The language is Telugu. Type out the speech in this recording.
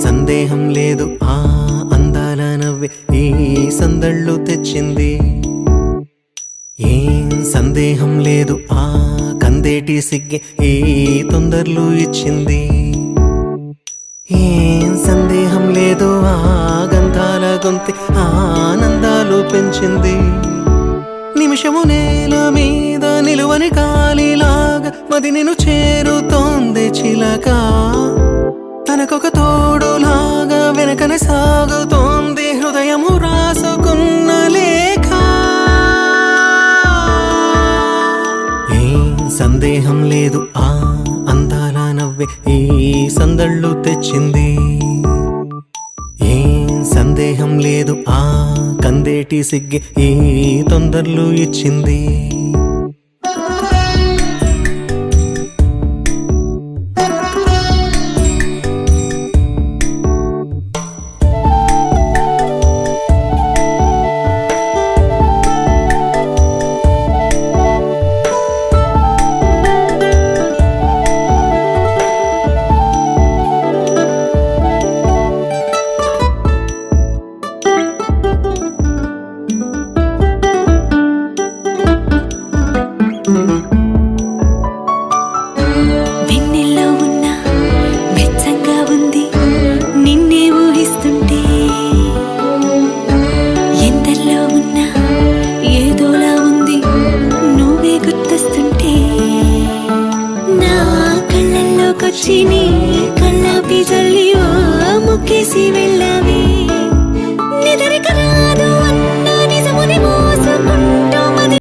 సందేహం లేదు ఆ అందాల నవ్వే ఈ సందళ్ళు తెచ్చింది. ఏం సందేహం లేదు ఆ కందేటి సిగ్గే ఈ తొందరలు ఇచ్చింది. ఏం సందేహం లేదు ఆ గంధాల గొంతి ఆనందాలు పెంచింది. నిమిషము నేల మీద నిలువని గాలిలాగా మది నిన్ను చేరుతోంది చిలక. తనకొక తోడులాగా వెనకనే సాగుతోంది హృదయము రాసుకున్న లేఖ. ఏం సందేహం లేదు ఆ అందాల నవ్వే ఈ సందళ్ళు తెచ్చింది. ఏం సందేహం లేదు ఆ కందేటి సిగ్గే ఈ తొందరలు ఇచ్చింది. వెన్నెల్లో ఉన్న వెచ్చంగా ఉంది నిన్నే ఊహిస్తుంటే. ఎందల్లో ఉన్న ఏదోలా ఉంది నువ్వే గుర్తొస్తుంటే. నా కళ్ళల్లోకొచ్చి నీ కళ్ళాపి జల్లి ఓ ముక్కేసి వెళ్ళి